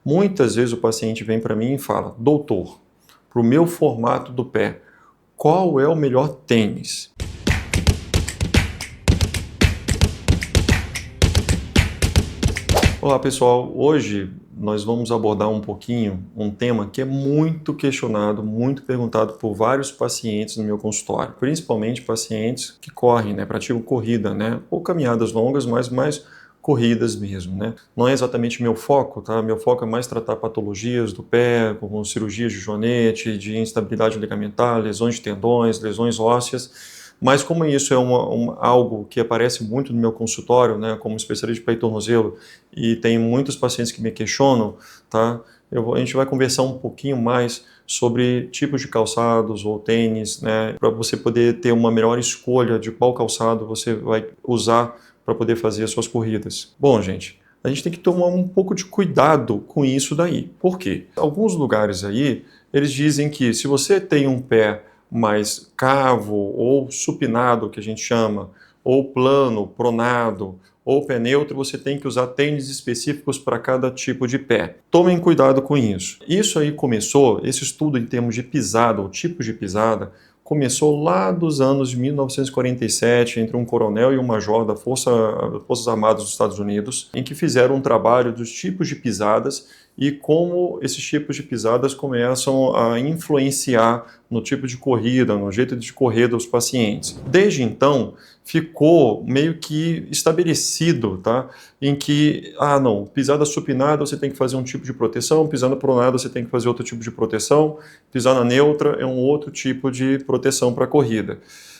Muitas vezes o paciente vem para mim e fala: doutor, para o meu formato do pé, qual é o melhor tênis? Olá pessoal, hoje nós vamos abordar um pouquinho um tema que é muito questionado, muito perguntado por vários pacientes no meu consultório, principalmente pacientes que correm, praticam corrida, ou caminhadas longas, mas mais corridas mesmo, Não é exatamente meu foco, tá? Meu foco é mais tratar patologias do pé, como cirurgias de joanete, de instabilidade ligamentar, lesões de tendões, lesões ósseas. Mas como isso é algo que aparece muito no meu consultório, como especialista de pé e tornozelo, e tem muitos pacientes que me questionam, tá? A gente vai conversar um pouquinho mais sobre tipos de calçados ou tênis, para você poder ter uma melhor escolha de qual calçado você vai usar para poder fazer as suas corridas. Bom, gente, a gente tem que tomar um pouco de cuidado com isso daí. Por quê? Alguns lugares aí, eles dizem que se você tem um pé mais cavo ou supinado, que a gente chama, ou plano, pronado, ou pé neutro, você tem que usar tênis específicos para cada tipo de pé. Tomem cuidado com isso. Isso aí começou, esse estudo em termos de pisada, ou tipos de pisada, começou lá dos anos de 1947, entre um coronel e um major das Forças Armadas dos Estados Unidos, em que fizeram um trabalho dos tipos de pisadas e como esses tipos de pisadas começam a influenciar no tipo de corrida, no jeito de correr dos pacientes. Desde então, ficou meio que estabelecido, tá? Em que, não, pisada supinada você tem que fazer um tipo de proteção, pisada pronada você tem que fazer outro tipo de proteção, pisada neutra é um outro tipo de proteção para a corrida.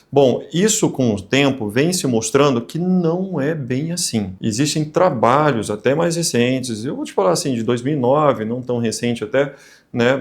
Bom, isso com o tempo vem se mostrando que não é bem assim. Existem trabalhos até mais recentes, eu vou te falar assim, de 2009, não tão recente até,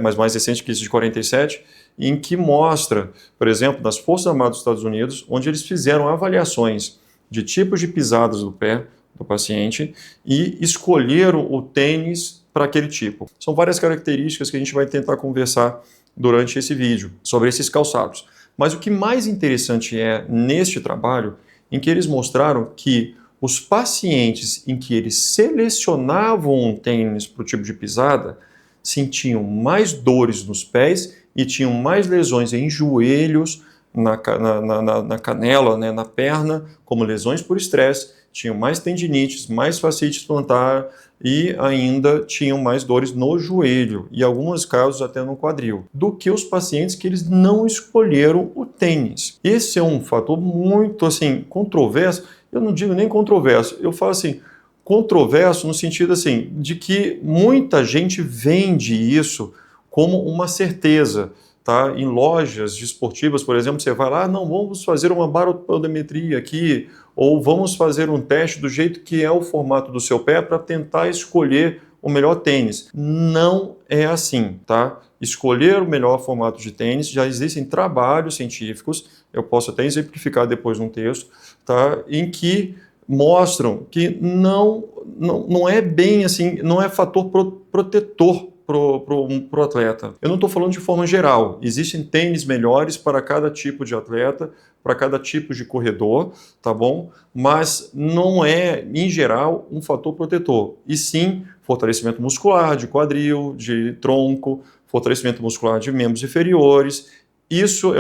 mas mais recente que esse de 47, em que mostra, por exemplo, nas Forças Armadas dos Estados Unidos, onde eles fizeram avaliações de tipos de pisadas do pé do paciente e escolheram o tênis para aquele tipo. São várias características que a gente vai tentar conversar durante esse vídeo sobre esses calçados. Mas o que mais interessante é neste trabalho, em que eles mostraram que os pacientes em que eles selecionavam um tênis para o tipo de pisada sentiam mais dores nos pés e tinham mais lesões em joelhos, na canela, na perna, como lesões por estresse, tinham mais tendinites, mais fasciite plantar e ainda tinham mais dores no joelho e, em alguns casos, até no quadril, do que os pacientes que eles não escolheram o tênis. Esse é um fator muito, controverso. Eu não digo nem controverso, eu falo controverso no sentido, de que muita gente vende isso como uma certeza. Tá? Em lojas desportivas, por exemplo, você vai lá, não, vamos fazer uma baropodometria aqui, ou vamos fazer um teste do jeito que é o formato do seu pé para tentar escolher o melhor tênis. Não é assim, tá? Escolher o melhor formato de tênis, já existem trabalhos científicos, eu posso até exemplificar depois num texto, tá? Em que mostram que não é bem assim, não é fator protetor pro atleta. Eu não estou falando de forma geral. Existem tênis melhores para cada tipo de atleta, para cada tipo de corredor, tá bom? Mas não é, em geral, um fator protetor. E sim, fortalecimento muscular de quadril, de tronco, fortalecimento muscular de membros inferiores. Isso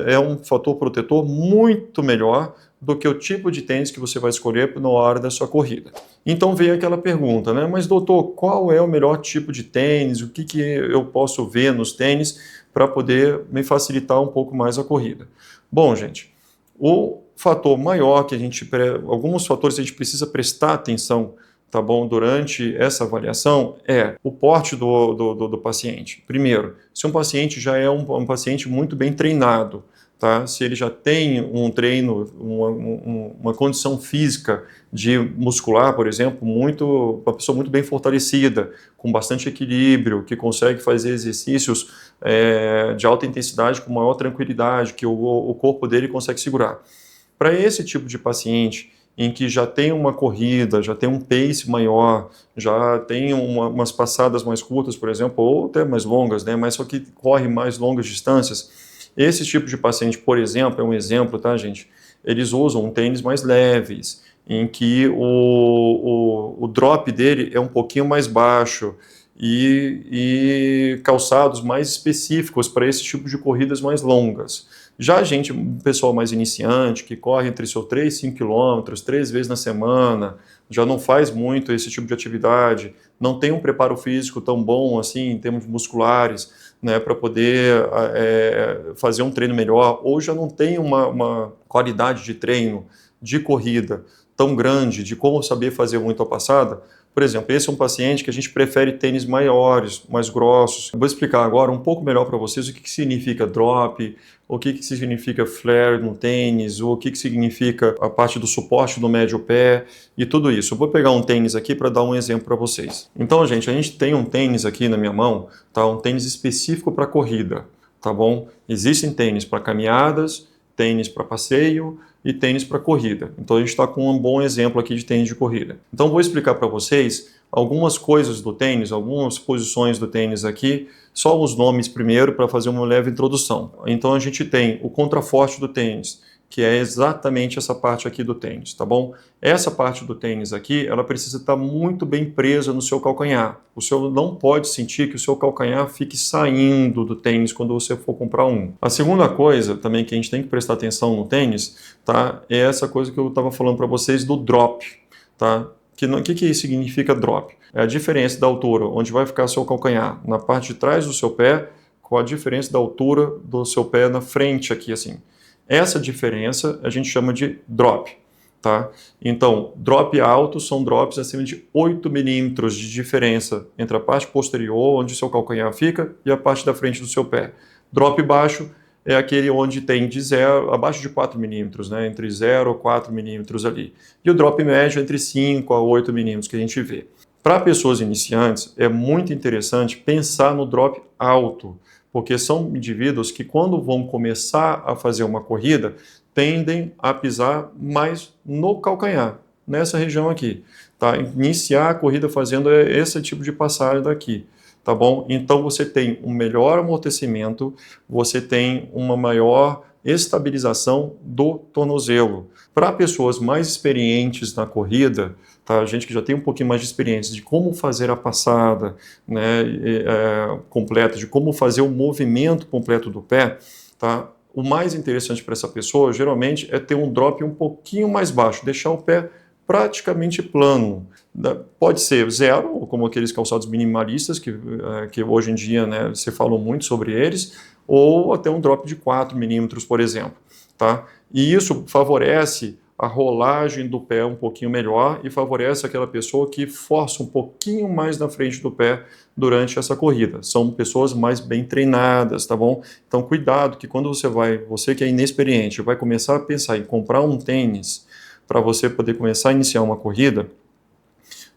é um fator protetor muito melhor do que o tipo de tênis que você vai escolher na hora da sua corrida. Então veio aquela pergunta, mas doutor, qual é o melhor tipo de tênis? O que eu posso ver nos tênis para poder me facilitar um pouco mais a corrida? Bom, gente, o fator maior que alguns fatores a gente precisa prestar atenção, tá bom, durante essa avaliação é o porte do paciente. Primeiro, se um paciente já é um paciente muito bem treinado, tá? Se ele já tem um treino, uma condição física muscular, por exemplo, uma pessoa muito bem fortalecida, com bastante equilíbrio, que consegue fazer exercícios de alta intensidade com maior tranquilidade, que o corpo dele consegue segurar. Para esse tipo de paciente, em que já tem uma corrida, já tem um pace maior, já tem umas passadas mais curtas, por exemplo, ou até mais longas, mas só que corre mais longas distâncias, esse tipo de paciente, por exemplo, é um exemplo, tá, gente? Eles usam um tênis mais leves, em que o drop dele é um pouquinho mais baixo e calçados mais específicos para esse tipo de corridas mais longas. Já a gente, um pessoal mais iniciante, que corre entre seus 3 e 5 quilômetros, 3 vezes na semana, já não faz muito esse tipo de atividade, não tem um preparo físico tão bom assim, em termos musculares, né, para poder fazer um treino melhor, ou já não tem uma qualidade de treino, de corrida tão grande, de como saber fazer muito a passada. Por exemplo, esse é um paciente que a gente prefere tênis maiores, mais grossos. Eu vou explicar agora um pouco melhor para vocês o que significa drop, o que significa flare no tênis, o que significa a parte do suporte do médio pé e tudo isso. Eu vou pegar um tênis aqui para dar um exemplo para vocês. Então, gente, a gente tem um tênis aqui na minha mão, tá? Um tênis específico para corrida, tá bom? Existem tênis para caminhadas, tênis para passeio e tênis para corrida. Então a gente está com um bom exemplo aqui de tênis de corrida. Então vou explicar para vocês algumas coisas do tênis, algumas posições do tênis aqui, só os nomes primeiro para fazer uma leve introdução. Então a gente tem o contraforte do tênis, que é exatamente essa parte aqui do tênis, tá bom? Essa parte do tênis aqui, ela precisa estar muito bem presa no seu calcanhar. O senhor não pode sentir que o seu calcanhar fique saindo do tênis quando você for comprar um. A segunda coisa também que a gente tem que prestar atenção no tênis, tá? É essa coisa que eu estava falando para vocês do drop, tá? Que significa drop? É a diferença da altura, onde vai ficar seu calcanhar, na parte de trás do seu pé, com a diferença da altura do seu pé na frente aqui, assim. Essa diferença a gente chama de drop, tá? Então, drop alto são drops acima de 8 milímetros de diferença entre a parte posterior, onde o seu calcanhar fica, e a parte da frente do seu pé. Drop baixo é aquele onde tem de 0, abaixo de 4 milímetros, né? Entre 0 e 4 milímetros ali. E o drop médio entre 5 a 8 milímetros que a gente vê. Para pessoas iniciantes, é muito interessante pensar no drop alto, porque são indivíduos que, quando vão começar a fazer uma corrida, tendem a pisar mais no calcanhar, nessa região aqui, tá? Iniciar a corrida fazendo esse tipo de passagem daqui, tá bom? Então você tem um melhor amortecimento, você tem uma maior estabilização do tornozelo. Para pessoas mais experientes na corrida, tá? Gente que já tem um pouquinho mais de experiência de como fazer a passada, né, completa, de como fazer o movimento completo do pé, tá? O mais interessante para essa pessoa, geralmente, é ter um drop um pouquinho mais baixo, deixar o pé praticamente plano. Pode ser zero, como aqueles calçados minimalistas, que hoje em dia, né, se fala muito sobre eles, ou até um drop de 4 milímetros, por exemplo, tá? E isso favorece a rolagem do pé um pouquinho melhor e favorece aquela pessoa que força um pouquinho mais na frente do pé durante essa corrida. São pessoas mais bem treinadas, tá bom? Então cuidado que quando você que é inexperiente, vai começar a pensar em comprar um tênis para você poder começar a iniciar uma corrida,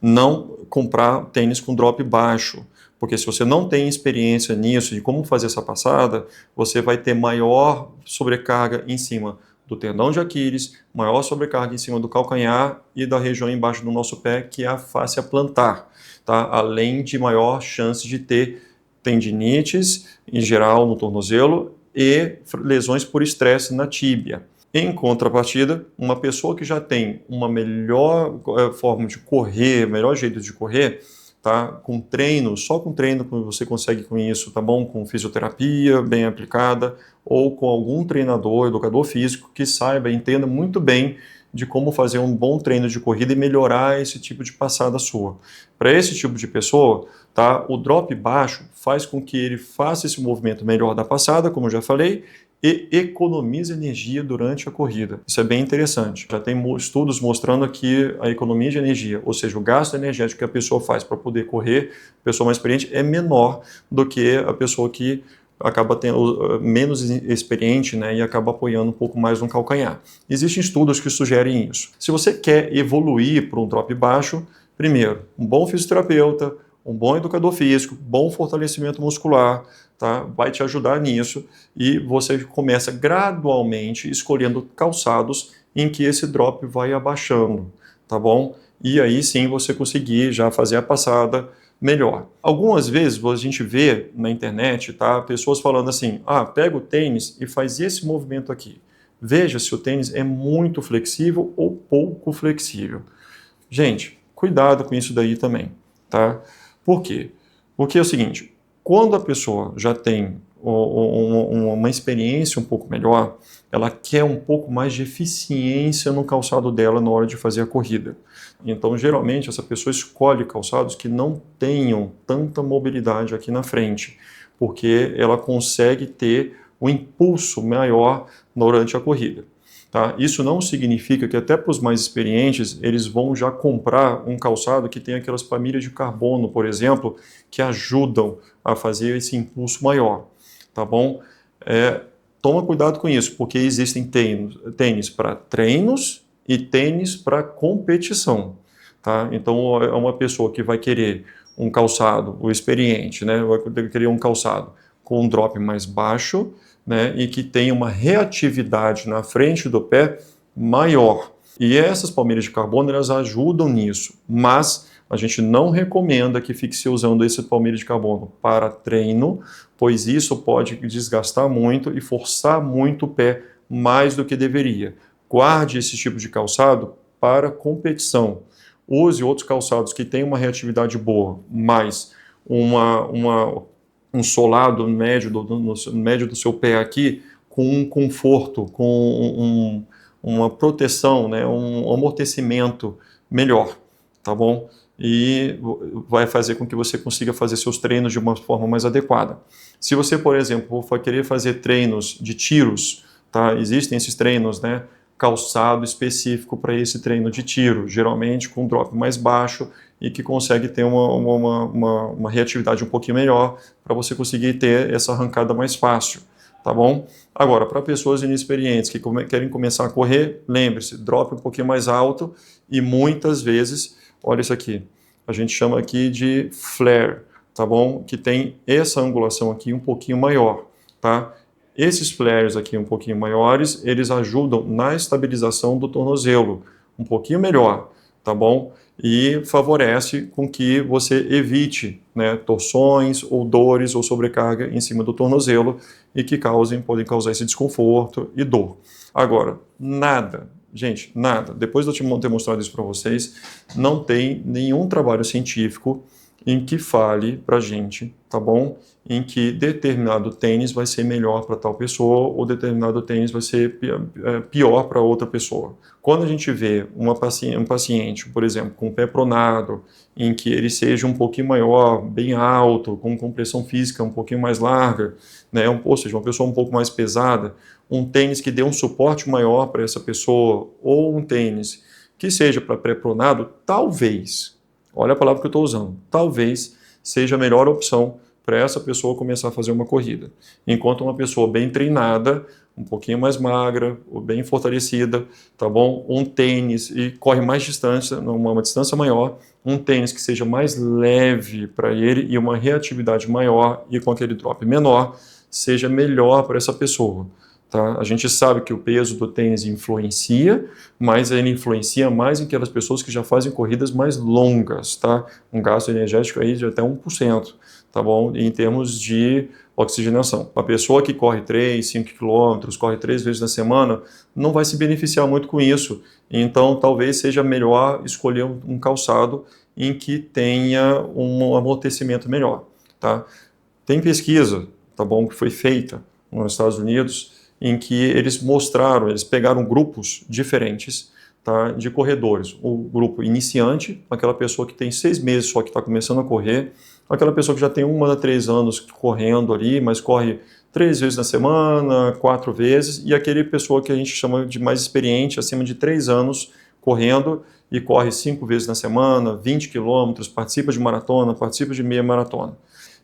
não comprar tênis com drop baixo. Porque se você não tem experiência nisso, de como fazer essa passada, você vai ter maior sobrecarga em cima do tendão de Aquiles, maior sobrecarga em cima do calcanhar e da região embaixo do nosso pé, que é a fáscia plantar, tá? Além de maior chance de ter tendinites, em geral, no tornozelo, e lesões por estresse na tíbia. Em contrapartida, uma pessoa que já tem uma melhor forma de correr, melhor jeito de correr, tá? Com treino, só com treino você consegue com isso, tá bom? Com fisioterapia bem aplicada ou com algum treinador, educador físico que saiba, entenda muito bem de como fazer um bom treino de corrida e melhorar esse tipo de passada sua. Para esse tipo de pessoa, tá? O drop baixo faz com que ele faça esse movimento melhor da passada, como eu já falei, e economiza energia durante a corrida. Isso é bem interessante. Já tem estudos mostrando aqui a economia de energia, ou seja, o gasto energético que a pessoa faz para poder correr, a pessoa mais experiente, é menor do que a pessoa que acaba tendo menos experiente, né, e acaba apoiando um pouco mais no calcanhar. Existem estudos que sugerem isso. Se você quer evoluir para um drop baixo, primeiro, um bom fisioterapeuta, um bom educador físico, bom fortalecimento muscular, tá? Vai te ajudar nisso e você começa gradualmente escolhendo calçados em que esse drop vai abaixando, tá bom? E aí sim você conseguir já fazer a passada melhor. Algumas vezes a gente vê na internet, tá? Pessoas falando assim, pega o tênis e faz esse movimento aqui. Veja se o tênis é muito flexível ou pouco flexível. Gente, cuidado com isso daí também, tá? Por quê? Porque é o seguinte, quando a pessoa já tem uma experiência um pouco melhor, ela quer um pouco mais de eficiência no calçado dela na hora de fazer a corrida. Então, geralmente, essa pessoa escolhe calçados que não tenham tanta mobilidade aqui na frente, porque ela consegue ter um impulso maior durante a corrida. Tá? Isso não significa que até para os mais experientes, eles vão já comprar um calçado que tem aquelas famílias de carbono, por exemplo, que ajudam a fazer esse impulso maior, tá bom? Toma cuidado com isso, porque existem tênis para treinos e tênis para competição, tá? Então, é uma pessoa que vai querer um calçado, o experiente, né? Vai querer um calçado com um drop mais baixo, né? E que tenha uma reatividade na frente do pé maior. E essas palmilhas de carbono, elas ajudam nisso, mas a gente não recomenda que fique se usando esse palmilha de carbono para treino, pois isso pode desgastar muito e forçar muito o pé mais do que deveria. Guarde esse tipo de calçado para competição. Use outros calçados que tenham uma reatividade boa, mas um solado médio médio do seu pé aqui, com um conforto, com uma proteção, né, um amortecimento melhor, tá bom? E vai fazer com que você consiga fazer seus treinos de uma forma mais adequada. Se você, por exemplo, for querer fazer treinos de tiros, tá? Existem esses treinos, né? Calçado específico para esse treino de tiro, geralmente com um drop mais baixo e que consegue ter uma reatividade um pouquinho melhor para você conseguir ter essa arrancada mais fácil, tá bom? Agora, para pessoas inexperientes que querem começar a correr, lembre-se, drop um pouquinho mais alto e muitas vezes, olha isso aqui, a gente chama aqui de flare, tá bom? Que tem essa angulação aqui um pouquinho maior, tá? Esses flares aqui um pouquinho maiores, eles ajudam na estabilização do tornozelo, um pouquinho melhor, tá bom? E favorece com que você evite, né, torções ou dores ou sobrecarga em cima do tornozelo e que podem causar esse desconforto e dor. Agora, nada, gente, nada, depois de eu ter mostrado isso para vocês, não tem nenhum trabalho científico em que fale para a gente, tá bom? Em que determinado tênis vai ser melhor para tal pessoa ou determinado tênis vai ser pior para outra pessoa. Quando a gente vê um paciente, por exemplo, com o pé pronado, em que ele seja um pouquinho maior, bem alto, com compressão física um pouquinho mais larga, né? Ou seja, uma pessoa um pouco mais pesada, um tênis que dê um suporte maior para essa pessoa ou um tênis que seja para pré-pronado, talvez, olha a palavra que eu estou usando, talvez seja a melhor opção para essa pessoa começar a fazer uma corrida. Enquanto uma pessoa bem treinada, um pouquinho mais magra, ou bem fortalecida, tá bom? Um tênis e corre mais distância, uma distância maior, um tênis que seja mais leve para ele e uma reatividade maior e com aquele drop menor, seja melhor para essa pessoa. Tá? A gente sabe que o peso do tênis influencia, mas ele influencia mais em aquelas pessoas que já fazem corridas mais longas, tá? Um gasto energético aí de até 1%, tá bom? Em termos de oxigenação. A pessoa que corre 3, 5 quilômetros, corre 3 vezes na semana, não vai se beneficiar muito com isso. Então, talvez seja melhor escolher um calçado em que tenha um amortecimento melhor, tá? Tem pesquisa, tá bom, que foi feita nos Estados Unidos, em que eles pegaram grupos diferentes, tá, de corredores. O grupo iniciante, aquela pessoa que tem 6 meses só que está começando a correr, aquela pessoa que já tem 1 a 3 anos correndo ali, mas corre 3 vezes na semana, 4 vezes, e aquele pessoa que a gente chama de mais experiente, acima de 3 anos correndo e corre 5 vezes na semana, 20 quilômetros, participa de maratona, participa de meia maratona.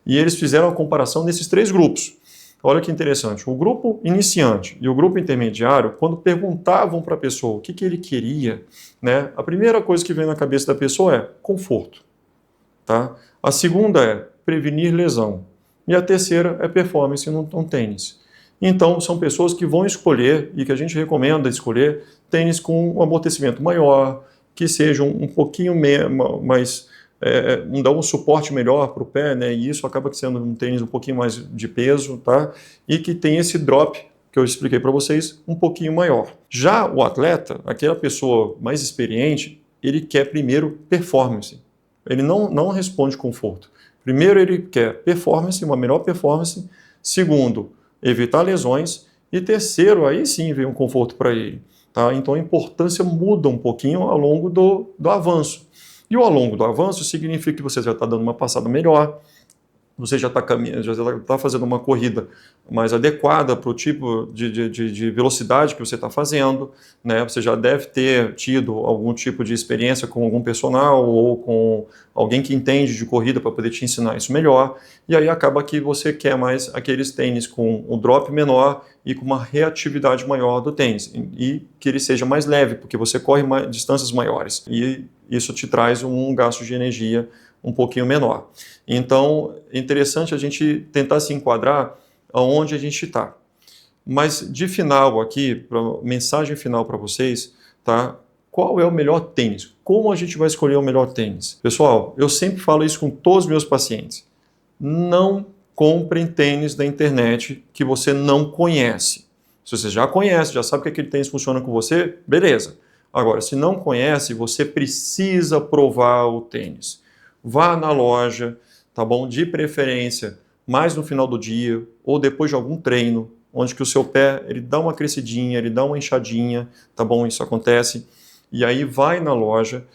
E eles fizeram a comparação nesses 3 grupos. Olha que interessante, o grupo iniciante e o grupo intermediário, quando perguntavam para a pessoa o que ele queria, né, a primeira coisa que vem na cabeça da pessoa é conforto. Tá? A segunda é prevenir lesão. E a terceira é performance no tênis. Então, são pessoas que vão escolher, e que a gente recomenda escolher, tênis com um amortecimento maior, que sejam um pouquinho mais... dá um suporte melhor para o pé, né? E isso acaba sendo um tênis um pouquinho mais de peso, tá? E que tem esse drop que eu expliquei para vocês, um pouquinho maior. Já o atleta, aquela pessoa mais experiente, ele quer primeiro performance. Ele não responde conforto. Primeiro, ele quer performance, uma melhor performance. Segundo, evitar lesões. E terceiro, aí sim vem um conforto para ele. Tá? Então a importância muda um pouquinho ao longo do avanço. E ao longo do avanço significa que você já está dando uma passada melhor, você já está caminhando, já está fazendo uma corrida mais adequada para o tipo de velocidade que você está fazendo, né? Você já deve ter tido algum tipo de experiência com algum personal ou com alguém que entende de corrida para poder te ensinar isso melhor, e aí acaba que você quer mais aqueles tênis com um drop menor e com uma reatividade maior do tênis, e que ele seja mais leve, porque você corre distâncias maiores, e isso te traz um gasto de energia um pouquinho menor. Então, é interessante a gente tentar se enquadrar aonde a gente está. Mas, de final aqui, mensagem final para vocês, tá? Qual é o melhor tênis? Como a gente vai escolher o melhor tênis? Pessoal, eu sempre falo isso com todos os meus pacientes. Não comprem tênis da internet que você não conhece. Se você já conhece, já sabe que aquele tênis funciona com você, beleza. Agora, se não conhece, você precisa provar o tênis. Vá na loja, tá bom? De preferência, mais no final do dia ou depois de algum treino, onde que o seu pé ele dá uma crescidinha, ele dá uma inchadinha, tá bom? Isso acontece. E aí vai na loja,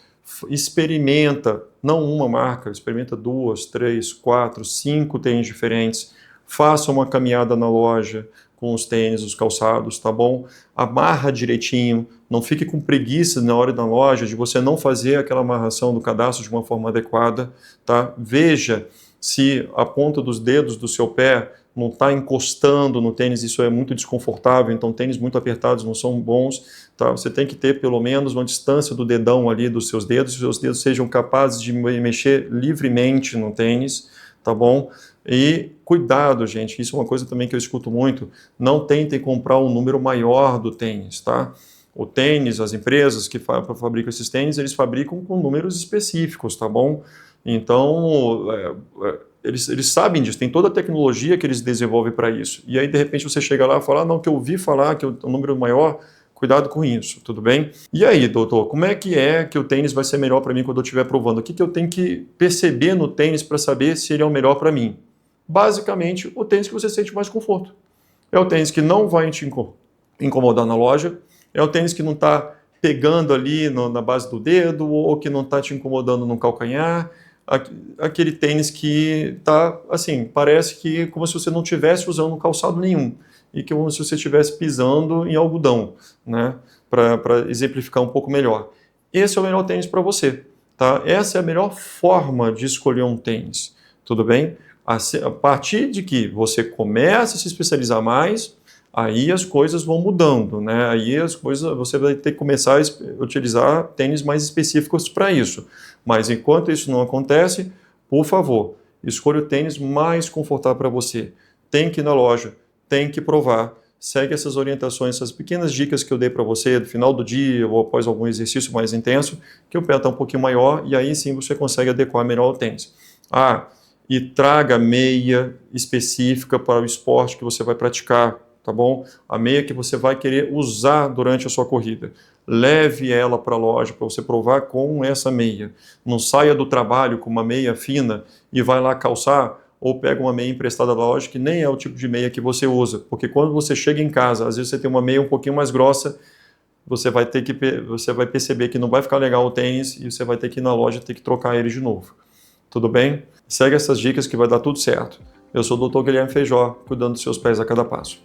experimenta, não uma marca, experimenta 2, 3, 4, 5 tênis diferentes, faça uma caminhada na loja com os tênis, os calçados, tá bom? Amarra direitinho, não fique com preguiça na hora da loja de você não fazer aquela amarração do cadastro de uma forma adequada, tá? Veja se a ponta dos dedos do seu pé não está encostando no tênis, isso é muito desconfortável, então tênis muito apertados não são bons, tá? Você tem que ter pelo menos uma distância do dedão ali dos seus dedos, que os seus dedos sejam capazes de mexer livremente no tênis, tá bom? E cuidado, gente, isso é uma coisa também que eu escuto muito, não tentem comprar um número maior do tênis, tá? O tênis, as empresas que fabricam esses tênis, eles fabricam com números específicos, tá bom? Então, eles sabem disso, tem toda a tecnologia que eles desenvolvem para isso. E aí, de repente, você chega lá e fala, não, que eu ouvi falar que o número maior, cuidado com isso, tudo bem? E aí, doutor, como é que o tênis vai ser melhor para mim quando eu estiver provando? O que eu tenho que perceber no tênis para saber se ele é o melhor para mim? Basicamente, o tênis que você sente mais conforto. É o tênis que não vai te incomodar na loja, é o tênis que não está pegando ali na base do dedo ou que não está te incomodando no calcanhar, aquele tênis que está, assim, parece que como se você não estivesse usando um calçado nenhum e que como se você estivesse pisando em algodão, né? Para exemplificar um pouco melhor. Esse é o melhor tênis para você, tá? Essa é a melhor forma de escolher um tênis, tudo bem? A partir de que você começa a se especializar mais, aí as coisas vão mudando, né? Aí as coisas, você vai ter que começar a utilizar tênis mais específicos para isso. Mas enquanto isso não acontece, por favor, escolha o tênis mais confortável para você. Tem que ir na loja, tem que provar. Segue essas orientações, essas pequenas dicas que eu dei para você no final do dia ou após algum exercício mais intenso, que o pé está um pouquinho maior e aí sim você consegue adequar melhor o tênis. E traga meia específica para o esporte que você vai praticar, tá bom? A meia que você vai querer usar durante a sua corrida. Leve ela para a loja para você provar com essa meia. Não saia do trabalho com uma meia fina e vai lá calçar ou pega uma meia emprestada da loja que nem é o tipo de meia que você usa. Porque quando você chega em casa, às vezes você tem uma meia um pouquinho mais grossa, você vai perceber que não vai ficar legal o tênis e você vai ter que ir na loja e ter que trocar ele de novo. Tudo bem? Segue essas dicas que vai dar tudo certo. Eu sou o Dr. Guilherme Feijó, cuidando dos seus pés a cada passo.